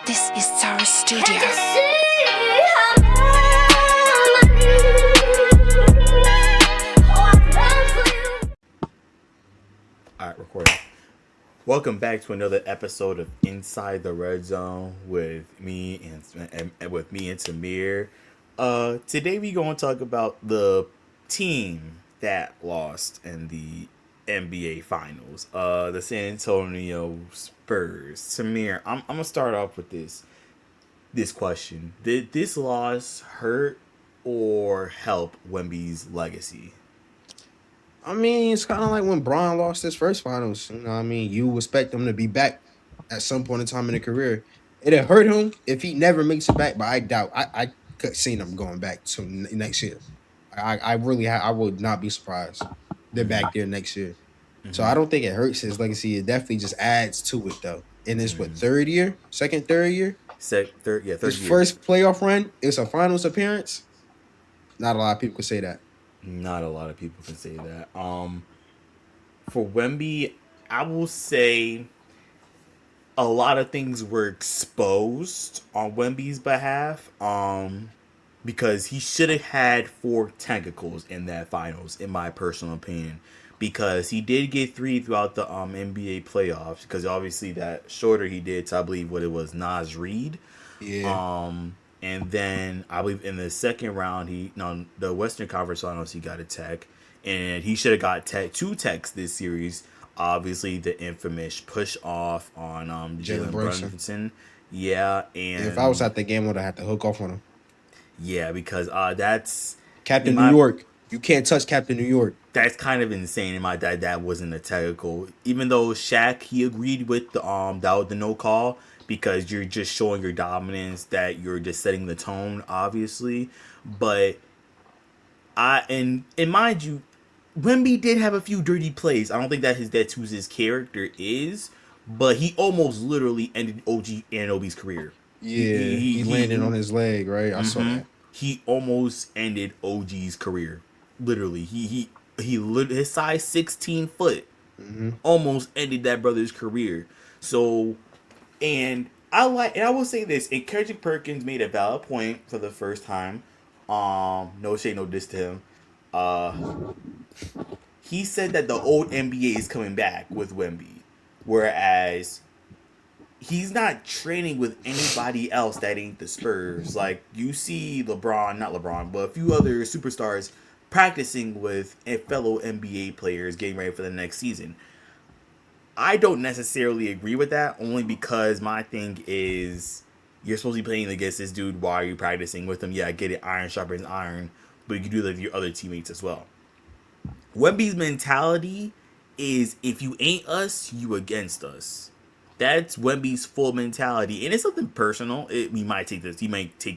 This is our studio. Alright, recording. Welcome back to another episode of Inside the Red Zone with me and with me and Tamir. Today we gonna talk about the team that lost in the NBA Finals. The San Antonio Spurs. Tamir, I'm gonna start off with this question: did this loss hurt or help Wemby's legacy? I mean, it's kind of like when Braun lost his first finals. You know what I mean? You expect him to be back at some point in time in the career. It'd hurt him if he never makes it back, but I doubt. I could see him going back to next year. I really I would not be surprised. They're back there next year. So I don't think it hurts his legacy. It definitely just adds to it though. In his third year, third year, Third his year. first playoff run, it's a finals appearance. Not a lot of people could say that. Not a lot of people can say that. For Wemby, I will say a lot of things were exposed on Wemby's behalf. Because he should have had four tentacles in that finals, in my personal opinion. Because he did get three throughout the NBA playoffs. Because obviously that shorter he did to, I believe, what it was, Nas Reed. Yeah. And then I believe in the second round, the Western Conference Finals, he got a tech, and he should have got two techs this series. Obviously, the infamous push off on Jalen Brunson. Yeah, and If I was at the game, I would have had to hook off on him. Yeah, because that's Captain New York. You can't touch Captain New York. That's kind of insane in my that wasn't a technical. Even though Shaq, he agreed with the no call because you're just showing your dominance, that you're just setting the tone, obviously. But and mind you, Wemby did have a few dirty plays. I don't think that's who his character is, but he almost literally ended OG Anunoby's career. Yeah, he landed on his leg, right? I saw that. He almost ended OG's career. Literally, his size 16 foot almost ended that brother's career. So, and I will say this: and Kendrick Perkins made a valid point for the first time. No shade, no diss to him. He said that the old NBA is coming back with Wemby, whereas he's not training with anybody else that ain't the Spurs. Like, you see not LeBron, but a few other superstars practicing with fellow NBA players getting ready for the next season. I don't necessarily agree with that, only because my thing is, you're supposed to be playing against this dude while you're practicing with him. Yeah, I get it, iron sharpens iron, but you can do that with your other teammates as well. Wemby's mentality is, if you ain't us, you against us. That's Wemby's full mentality, and it's something personal. He might take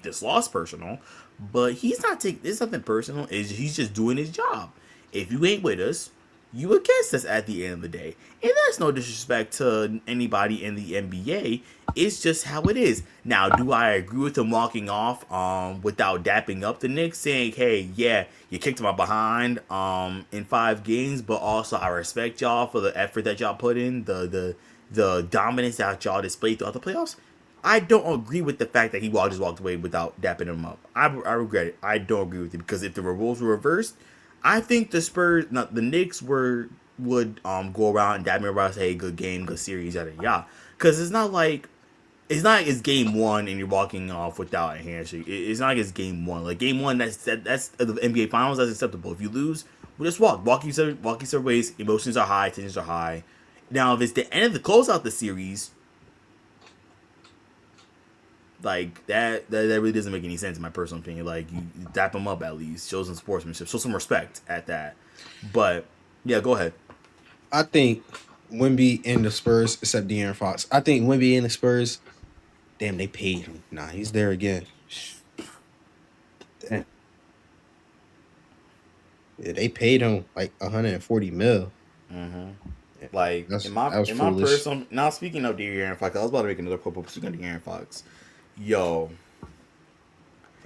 this loss personal, but he's not taking this something personal. He's just doing his job. If you ain't with us, you against us at the end of the day, and that's no disrespect to anybody in the NBA. It's just how it is. Now, do I agree with him walking off without dapping up the Knicks, saying, "Hey, yeah, you kicked my behind in 5 games, but also I respect y'all for the effort that y'all put in, the dominance that y'all displayed throughout the playoffs"? I don't agree with the fact that he just walked away without dapping him up. I regret it. I don't agree with it, because if the roles were reversed, I think the Knicks would go around and dap him around and say, "Hey, good game, good series, yada yada." Because it's not like it's game one and you're walking off without a handshake. It's not like it's game one. Like, game one, that's the NBA Finals. That's acceptable. If you lose, we'll just walk each other ways. Emotions are high, tensions are high. Now, if it's the end of the close out the series, like that really doesn't make any sense in my personal opinion. Like, you dap them up, at least show some sportsmanship, show some respect at that. But yeah, go ahead. I think Wemby and the Spurs, except De'Aaron Fox. I think Wemby and the Spurs, damn, they paid him. Nah, he's there again. Damn. Yeah, they paid him like 140 mil. Like, in my personal, now speaking of De'Aaron Fox, I was about to make another quote, but speaking of De'Aaron Fox, yo,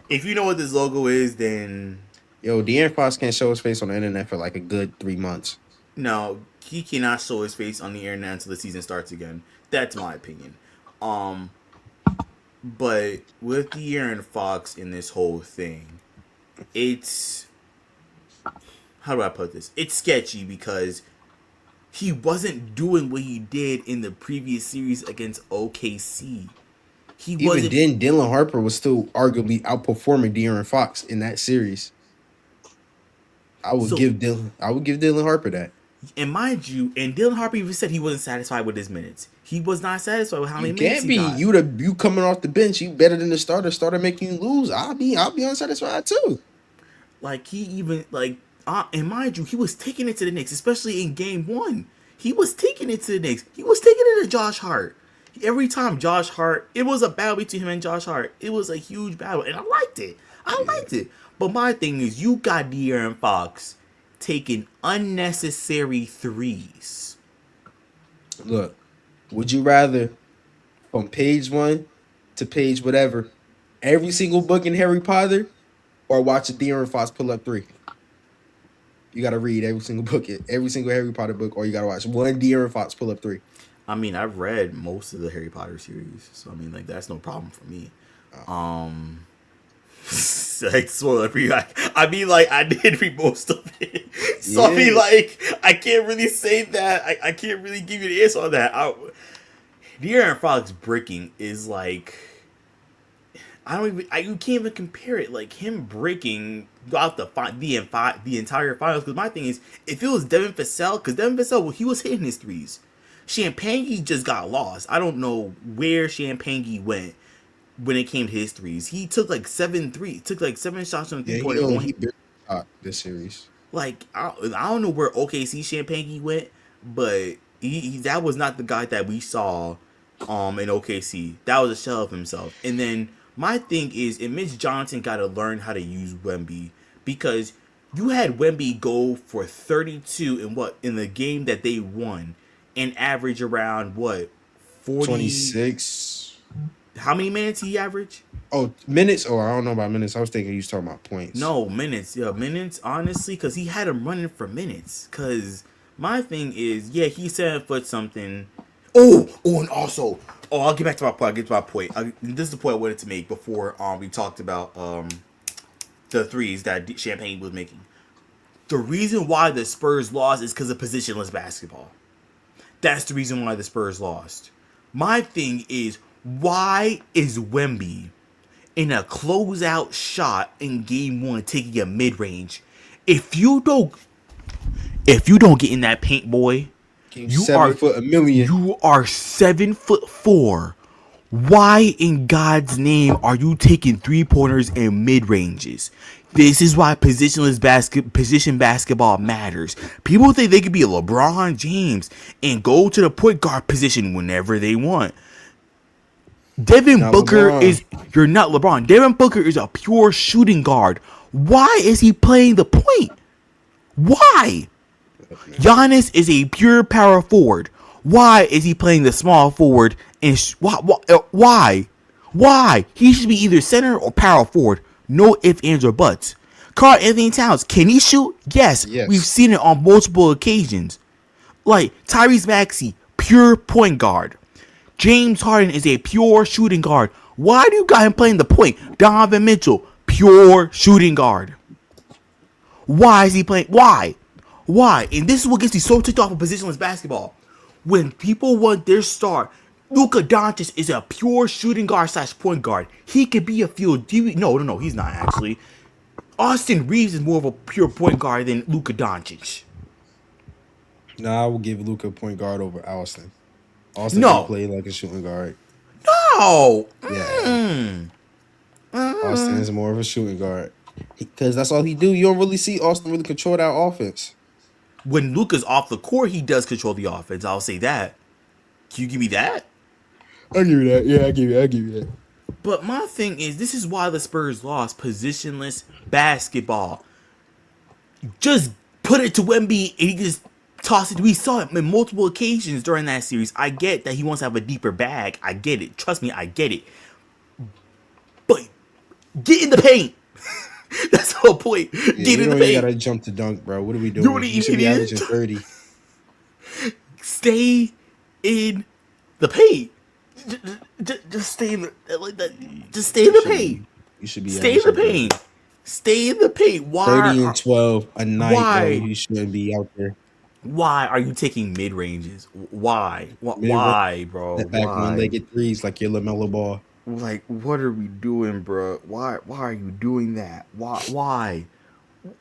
if you know what this logo is, then De'Aaron Fox can't show his face on the internet for like a good 3 months. No, he cannot show his face on the internet until the season starts again. That's my opinion. But with De'Aaron Fox in this whole thing, it's, how do I put this? It's sketchy because he wasn't doing what he did in the previous series against OKC. He Even wasn't. then, Dylan Harper was still arguably outperforming De'Aaron Fox in that series. So, I would give Dylan Harper that. and mind you, and Dylan Harper even said he wasn't satisfied with his minutes. He was not satisfied with how You many minutes can't he be got. you coming off the bench. You better than the starter. Starter making you lose. I'll be unsatisfied too. Like he even like, and mind you, he was taking it to the Knicks, especially in Game 1. He was taking it to the Knicks. He was taking it to Josh Hart. Every time Josh Hart, it was a battle between him and Josh Hart. It was a huge battle, and I liked it. I Yeah. liked it. But my thing is, you got De'Aaron Fox taking unnecessary threes. Look, would you rather from page one to page whatever, every single book in Harry Potter, or watch a De'Aaron Fox pull up three? You got to read every single book, every single Harry Potter book, or you got to watch one De'Aaron Fox pull up three. I mean, I've read most of the Harry Potter series, so I mean, like that's no problem for me. Um, like spoiler for you. I mean, like I did read most of it, so I mean, Yeah, like I can't really say that. I can't really give you the answer on that. De'Aaron Fox breaking is like, I don't even. You can't even compare it. Like him breaking throughout the entire finals. Because my thing is, if it was Devin Vassell, because Devin Vassell, well, he was hitting his threes. Champagne just got lost. I don't know where Champagne went when it came to his threes. He took like took like 7 shots from the yeah, 3 pointer. Only he barely shot this series. like I don't know where OKC Champagne went, but that was not the guy that we saw in OKC. That was a shell of himself. And then my thing is, and Mitch Johnson got to learn how to use Wemby, because you had Wemby go for 32 in the game that they won, and average around what, 40. 26. How many minutes he averaged? Oh, minutes? Or I don't know about minutes. I was thinking you was talking about points. No, minutes. Yeah, minutes, honestly, because he had him running for minutes. Because my thing is, yeah, he's 7 foot something. And also, I'll get back to my point. I'll get to my point. This is the point I wanted to make before we talked about the threes that Champagne was making. The reason why the Spurs lost is because of positionless basketball. That's the reason why the Spurs lost. My thing is, why is Wemby in a closeout shot in game 1 taking a mid-range? If you don't get in that paint, boy, Game you 7 foot a million. are 7'4". Why in God's name are you taking 3-pointers and mid-ranges? This is why position basketball matters. People think they could be a LeBron James and go to the point guard position whenever they want. Devin Not Booker LeBron. you're not LeBron. Devin Booker is a pure shooting guard. Why is he playing the point? Why? Look, man. Giannis is a pure power forward. Why is he playing the small forward? And why? Why? He should be either center or power forward. No ifs, ands, or buts. Karl Anthony Towns, can he shoot? Yes. We've Yes. seen it on multiple occasions. Like Tyrese Maxey, pure point guard. James Harden is a pure shooting guard. Why do you got him playing the point? Donovan Mitchell, pure shooting guard. Why is he playing? Why? Why? And this is what gets me so ticked off of positionless basketball. When people want their star, Luka Doncic is a pure shooting guard slash point guard. He could be a field. No, he's not actually. Austin Reeves is more of a pure point guard than Luka Doncic. Nah, I will give Luca point guard over Austin. Austin can No, play like a shooting guard. no. Yeah. Austin is more of a shooting guard. Because that's all he do. You don't really see Austin really control that offense. When Luka's off the court, he does control the offense. I'll say that. Can you give me that? I give you that. Yeah, I give you that. But my thing is, this is why the Spurs lost positionless basketball. Just put it to Wemby and he just toss it. We saw it in multiple occasions during that series. I get that he wants to have a deeper bag. I get it. Trust me, I get it. But get in the paint. That's the whole point. Yeah, Get you in the don't even paint. gotta jump to dunk, bro. What are we You don't doing? You should even be need averaging to 30. stay in the paint. Just stay in the like that. Just stay in You the should paint. be. You should be Stay in the actually paint. good. Stay in the paint. Why? 30 and 12 a night, bro. Why? You shouldn't be out there. Why are you taking mid ranges? Why? Mid range, Why, bro? step back, one Why? legged threes like your Lamelo Ball. Like, what are we doing, bro? Why? Why are you doing that? Why? Why?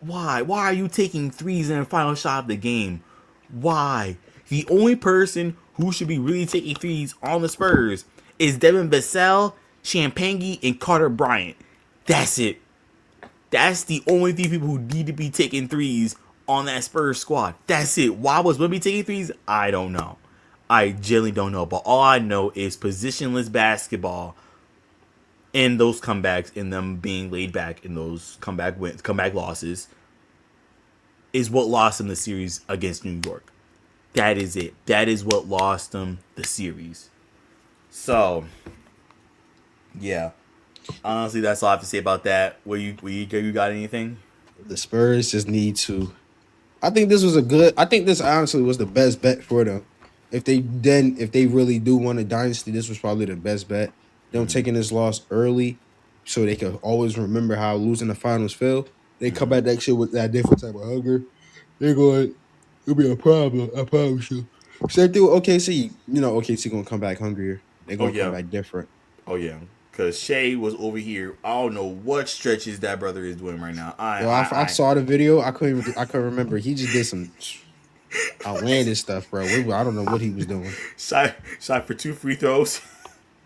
Why? Why are you taking threes in the final shot of the game? Why? The only person who should be really taking threes on the Spurs is Devin Vassell, Champagny, and Carter Bryant. That's it. That's the only three people who need to be taking threes on that Spurs squad. That's it. Why was Wemby taking threes? I don't know. I genuinely don't know. But all I know is positionless basketball and those comebacks and them being laid back in those comeback wins, comeback losses is what lost them the series against New York. That is it. That is what lost them the series. So, yeah. Honestly, that's all I have to say about that. You got anything? The Spurs just need to. I think this was a good. I think this honestly was the best bet for them. If they really do want a dynasty, this was probably the best bet. Them taking this loss early, so they could always remember how losing the finals feel. They come back next year with that different type of hunger. They're going. It'll be a problem. I promise you. Same thing with OKC. You know, OKC gonna come back hungrier. They're Oh gonna come yeah. back different. Oh yeah. Cause Shea was over here. I don't know what stretches that brother is doing right now. Yo, I saw the video. I couldn't remember. He just did some outlandish stuff, bro. I don't know what he was doing. Shot for 2 free throws.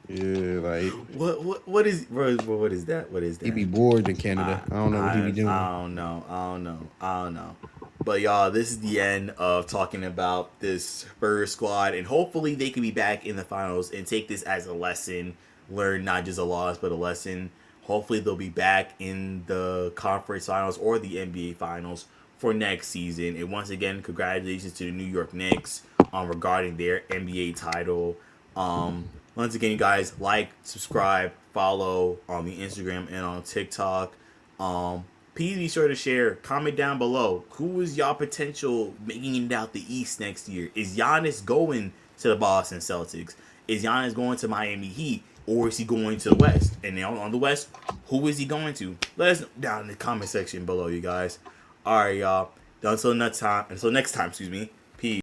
Yeah, like What is bro? What is that? What is he that? be bored in Canada. I don't know what he be doing. I don't know. I don't know. I don't know. But y'all, this is the end of talking about this Spurs squad, and hopefully they can be back in the finals and take this as a lesson, learn not just a loss but a lesson. Hopefully they'll be back in the conference finals or the NBA finals for next season. And once again, congratulations to the New York Knicks regarding their NBA title. Once again, you guys like, subscribe, follow on the Instagram and on TikTok. Please be sure to share. Comment down below. Who is y'all potential making it out the East next year? Is Giannis going to the Boston Celtics? Is Giannis going to Miami Heat? Or is he going to the West? And now on the West, who is he going to? Let us know down in the comment section below, you guys. All right, y'all. Until next time, excuse me.